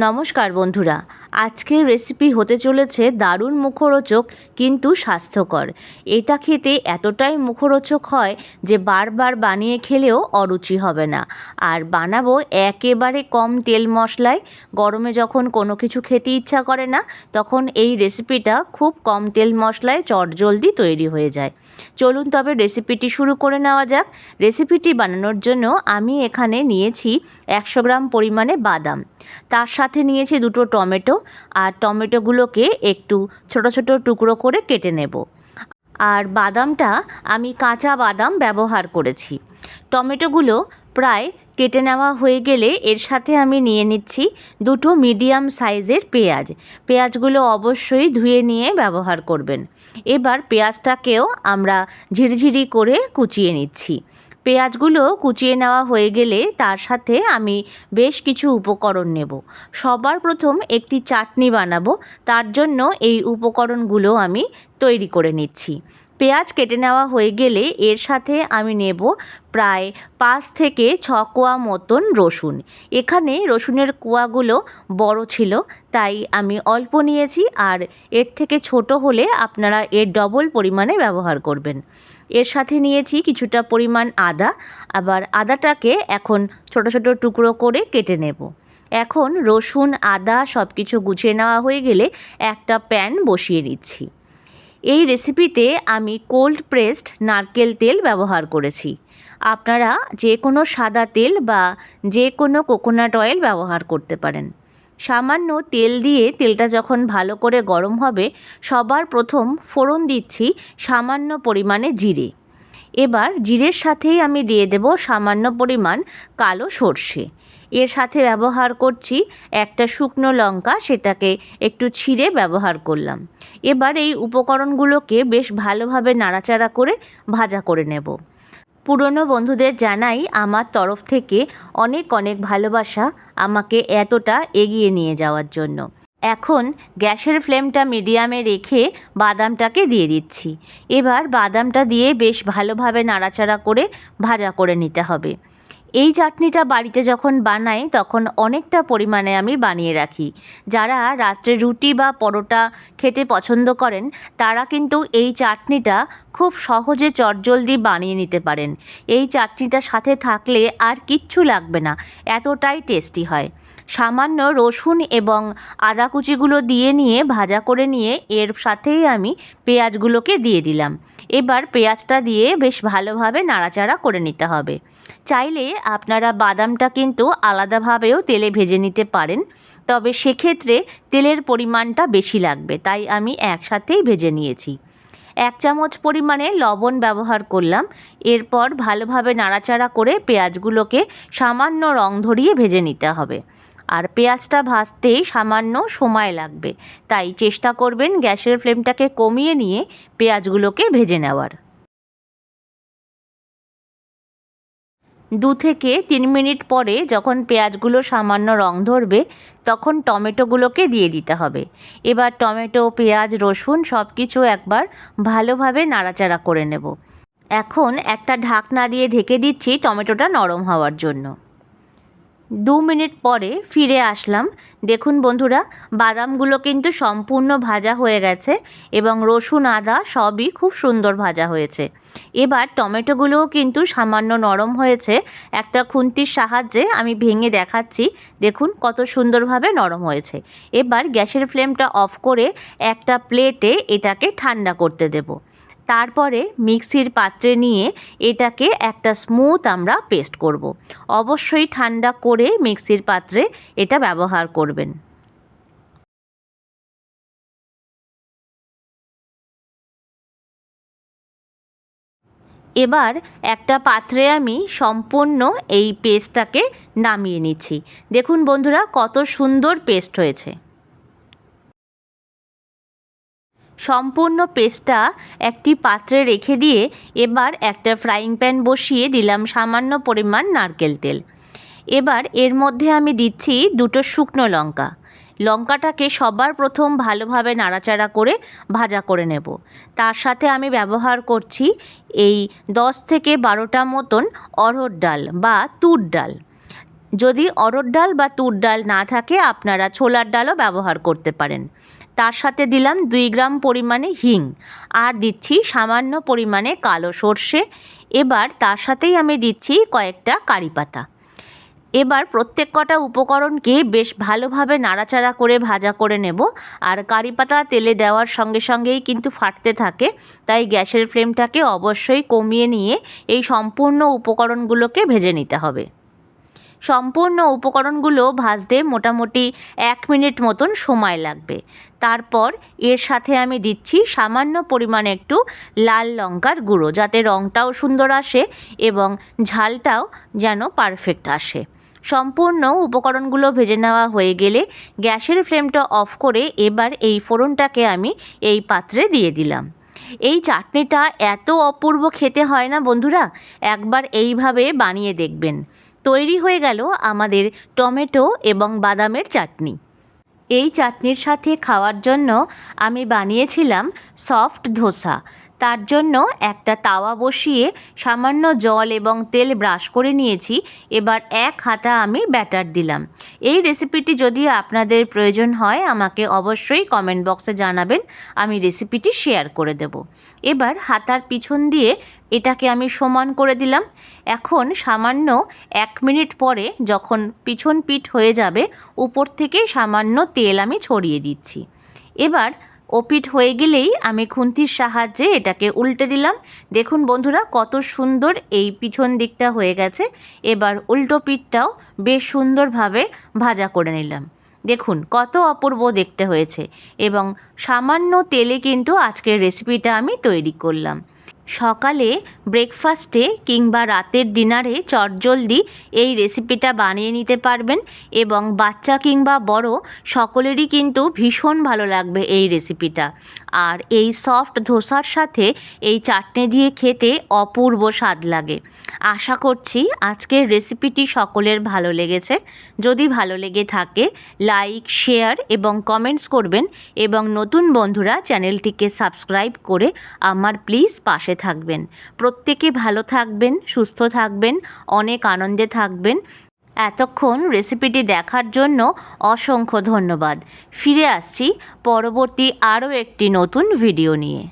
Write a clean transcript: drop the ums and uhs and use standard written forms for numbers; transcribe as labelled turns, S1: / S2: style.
S1: নমস্কার বন্ধুরা, আজকের রেসিপি হতে চলেছে দারুণ মুখরোচক কিন্তু স্বাস্থ্যকর। এটা খেতে এতটাই মুখরোচক হয় যে বারবার বানিয়ে খেলেও অরুচি হবে না। আর বানাবো একেবারে কম তেল মশলায়। গরমে যখন কোনো কিছু খেতে ইচ্ছা করে না, তখন এই রেসিপিটা খুব কম তেল মশলায় চটজলদি তৈরি হয়ে যায়। চলুন তবে রেসিপিটি শুরু করে নেওয়া যাক। রেসিপিটি বানানোর জন্য আমি এখানে নিয়েছি 100 গ্রাম পরিমাণে বাদাম, তার সাথে নিয়েছি দুটো টমেটো, আর টমেটোগুলোকে একটু ছোট ছোট টুকরো করে কেটে নেব। আর বাদামটা আমি কাঁচা বাদাম ব্যবহার করেছি। টমেটোগুলো প্রায় কেটে নেওয়া হয়ে গেলে এর সাথে আমি নিয়ে নিচ্ছি দুটো মিডিয়াম সাইজের পেঁয়াজ। পেঁয়াজগুলো অবশ্যই ধুয়ে নিয়ে ব্যবহার করবেন। এবার পেঁয়াজটাকেও আমরা ঝিরিঝিরি করে কুচিয়ে নিচ্ছি। পেঁয়াজগুলো কুচিয়ে নেওয়া হয়ে গেলে তার সাথে আমি বেশ কিছু উপকরণ নেব। সবার প্রথম একটি চাটনি বানাবো, তার জন্য এই উপকরণগুলো আমি তৈরি করে নিচ্ছি। পেঁয়াজ কেটে নেওয়া হয়ে গেলে এর সাথে আমি নেব প্রায় 5 থেকে 6 কোয়া মতন রসুন। এখানে রসুনের কোয়াগুলো বড় ছিল, তাই আমি অল্প নিয়েছি, আর এর থেকে ছোট হলে আপনারা এর ডবল পরিমাণে ব্যবহার করবেন। এর সাথে নিয়েছি কিছুটা পরিমাণ আদা। আবার আদাটাকে এখন ছোট ছোট টুকরো করে কেটে নেব। এখন রসুন আদা সব কিছু গুছিয়ে নেওয়া হয়ে গেলে একটা প্যান বসিয়ে দিচ্ছি। এই রেসিপিতে আমি কোল্ড প্রেসড নারকেল তেল ব্যবহার করেছি। আপনারা যে কোনো সাদা তেল বা যে কোনো কোকোনাট অয়েল ব্যবহার করতে পারেন। সামান্য তেল দিয়ে তেলটা যখন ভালো করে গরম হবে, সবার প্রথম ফোড়ন দিচ্ছি সামান্য পরিমাণে জিরে। এবার জিরের সাথেই আমি দিয়ে দেব সামান্য পরিমাণ কালো সর্ষে। এর সাথে ব্যবহার করছি একটা শুকনো লঙ্কা, সেটাকে একটু ছিঁড়ে ব্যবহার করলাম। এবার এই উপকরণগুলোকে বেশ ভালোভাবে নাড়াচাড়া করে ভাজা করে নেব। পুরনো বন্ধুদের জানাই আমার তরফ থেকে অনেক অনেক ভালোবাসা আমাকে এতটা এগিয়ে নিয়ে যাওয়ার জন্য। এখন গ্যাসের ফ্লেমটা মিডিয়ামে রেখে বাদামটাকে দিয়ে দিচ্ছি। এবার বাদামটা দিয়ে বেশ ভালোভাবে নাড়াচাড়া করে ভাজা করে নিতে হবে। এই চাটনিটা বাড়িতে যখন বানাই তখন অনেকটা পরিমাণে আমি বানিয়ে রাখি। যারা রাত্রে রুটি বা পরোটা খেতে পছন্দ করেন, তারা কিন্তু এই চাটনিটা খুব সহজে চটজলদি বানিয়ে নিতে পারেন। এই চাটনিটা সাথে থাকলে আর কিচ্ছু লাগবে না, এতটাই টেস্টি হয়। সামান্য রসুন এবং আদা কুচিগুলো দিয়ে নিয়ে ভাজা করে নিয়ে এর সাথেই আমি পেঁয়াজগুলোকে দিয়ে দিলাম। এবার পেঁয়াজটা দিয়ে বেশ ভালোভাবে নাড়াচাড়া করে নিতে হবে। চাইলে আপনারা বাদামটা কিন্তু আলাদাভাবেও তেলে ভেজে নিতে পারেন, তবে সেক্ষেত্রে তেলের পরিমাণটা বেশি লাগবে, তাই আমি একসাথেই ভেজে নিয়েছি। 1 চামচ পরিমাণে লবণ ব্যবহার করলাম। এরপর ভালোভাবে নাড়াচাড়া করে পেঁয়াজগুলোকে সামান্য রং ধরিয়ে ভেজে নিতে হবে। আর পেঁয়াজটা ভাজতেই সামান্য সময় লাগবে, তাই চেষ্টা করবেন গ্যাসের ফ্লেমটাকে কমিয়ে নিয়ে পেঁয়াজগুলোকে ভেজে নেওয়ার। 2 থেকে 3 মিনিট পরে যখন পেঁয়াজগুলো সামান্য রং ধরবে, তখন টমেটোগুলোকে দিয়ে দিতে হবে। এবার টমেটো, পেঁয়াজ, রসুন সব কিছু একবার ভালোভাবে নাড়াচাড়া করে নেব। এখন একটা ঢাকনা দিয়ে ঢেকে দিচ্ছি টমেটোটা নরম হওয়ার জন্য। 2 মিনিট পরে ফিরে আসলাম। দেখুন বন্ধুরা, বাদামগুলো কিন্তু সম্পূর্ণ ভাজা হয়ে গেছে এবং রসুন আদা সবই খুব সুন্দর ভাজা হয়েছে। এবার টমেটোগুলোও কিন্তু সামান্য নরম হয়েছে। একটা খুন্তির সাহায্যে আমি ভেঙে দেখাচ্ছি, দেখুন কত সুন্দরভাবে নরম হয়েছে। এবার গ্যাসের ফ্লেমটা অফ করে একটা প্লেটে এটাকে ঠান্ডা করতে দেব। তারপরে মিক্সির পাত্রে নিয়ে এটাকে একটা স্মুথ আমরা পেস্ট করব। অবশ্যই ঠান্ডা করে মিক্সির পাত্রে এটা ব্যবহার করবেন। এবার একটা পাত্রে আমি সম্পূর্ণ এই পেস্টটাকে নামিয়ে নিচ্ছি। দেখুন বন্ধুরা, কত সুন্দর পেস্ট হয়েছে। সম্পূর্ণ পেস্টটা একটি পাত্রে রেখে দিয়ে এবার একটা ফ্রাইং প্যান বসিয়ে দিলাম সামান্য পরিমাণ নারকেল তেল। এবার এর মধ্যে আমি দিচ্ছি দুটো শুকনো লঙ্কা। লঙ্কাটাকে সবার প্রথম ভালোভাবে নাড়াচাড়া করে ভাজা করে নেব। তার সাথে আমি ব্যবহার করছি এই 10 থেকে 12টা মতন অড়হর ডাল বা তুর ডাল। যদি অড়হর ডাল বা তুর ডাল না থাকে আপনারা ছোলার ডালও ব্যবহার করতে পারেন। তার সাথে দিলাম 2 গ্রাম পরিমাণে হিং, আর দিচ্ছি সামান্য পরিমাণে কালো সর্ষে। এবার তার সাথেই আমি দিচ্ছি কয়েকটা কারি পাতা। এবার প্রত্যেক কটা উপকরণকে বেশ ভালোভাবে নাড়াচাড়া করে ভাজা করে নেব। আর কারি পাতা তেলে দেওয়ার সঙ্গে সঙ্গেই কিন্তু ফাটতে থাকে, তাই গ্যাসের ফ্লেমটাকে অবশ্যই কমিয়ে নিয়ে এই সম্পূর্ণ উপকরণগুলোকে ভেজে নিতে হবে। সম্পূর্ণ উপকরণগুলো ভাজতে মোটামুটি 1 মিনিট মতন সময় লাগবে। তারপর এর সাথে আমি দিচ্ছি সামান্য পরিমাণে একটু লাল লঙ্কার গুঁড়ো, যাতে রঙটাও সুন্দর আসে এবং ঝালটাও যেন পারফেক্ট আসে। সম্পূর্ণ উপকরণগুলো ভেজে নেওয়া হয়ে গেলে গ্যাসের ফ্লেমটা অফ করে এবার এই ফোড়নটাকে আমি এই পাত্রে দিয়ে দিলাম। এই চাটনিটা এত অপূর্ব খেতে হয় না বন্ধুরা, একবার এইভাবে বানিয়ে দেখবেন। তৈরি হয়ে গেল আমাদের টমেটো এবং বাদামের চাটনি। এই চাটনির সাথে খাওয়ার জন্য আমি বানিয়েছিলাম সফট ধোসা। তার জন্য একটা তাওয়া বসিয়ে সামান্য জল এবং তেল ব্রাশ করে নিয়েছি। এবার 1 হাতা আমি ব্যাটার দিলাম। এই রেসিপিটি যদি আপনাদের প্রয়োজন হয় আমাকে অবশ্যই কমেন্ট বক্সে জানাবেন, আমি রেসিপিটি শেয়ার করে দেব। এবার হাতার পিছন দিয়ে এটাকে আমি সমান করে দিলাম। এখন সামান্য 1 মিনিট পরে যখন পিছন পিঠ হয়ে যাবে, উপর থেকে সামান্য তেল আমি ছড়িয়ে দিচ্ছি। এবার ওপিঠ হয়ে গেলেই আমি খুন্তির সাহায্যে এটাকে উল্টে দিলাম। দেখুন বন্ধুরা কত সুন্দর এই পিছন দিকটা হয়ে গেছে। এবার উল্টো পিঠটাও বেশ সুন্দরভাবে ভাজা করে নিলাম। দেখুন কত অপূর্ব দেখতে হয়েছে এবং সামান্য তেলে কিন্তু আজকের রেসিপিটা আমি তৈরি করলাম। সকালে ব্রেকফাস্টে কিংবা রাতের ডিনারে চটজলদি এই রেসিপিটা বানিয়ে নিতে পারবেন এবং বাচ্চা কিংবা বড় সকলেরই কিন্তু ভীষণ ভালো লাগবে এই রেসিপিটা। আর এই সফট ধোসার সাথে এই চাটনি দিয়ে খেতে অপূর্ব স্বাদ লাগে। আশা করছি আজকের রেসিপিটি সকলের ভালো লেগেছে। যদি ভালো লেগে থাকে লাইক, শেয়ার এবং কমেন্টস করবেন এবং নতুন বন্ধুরা চ্যানেলটিকে সাবস্ক্রাইব করে আমার প্লিজ পাশে থাকবেন। প্রত্যেকে ভালো থাকবেন, সুস্থ থাকবেন, অনেক আনন্দে থাকবেন। এতক্ষণ রেসিপিটি দেখার জন্য অসংখ্য ধন্যবাদ। ফিরে আসছি পরবর্তী আরও একটি নতুন ভিডিও নিয়ে।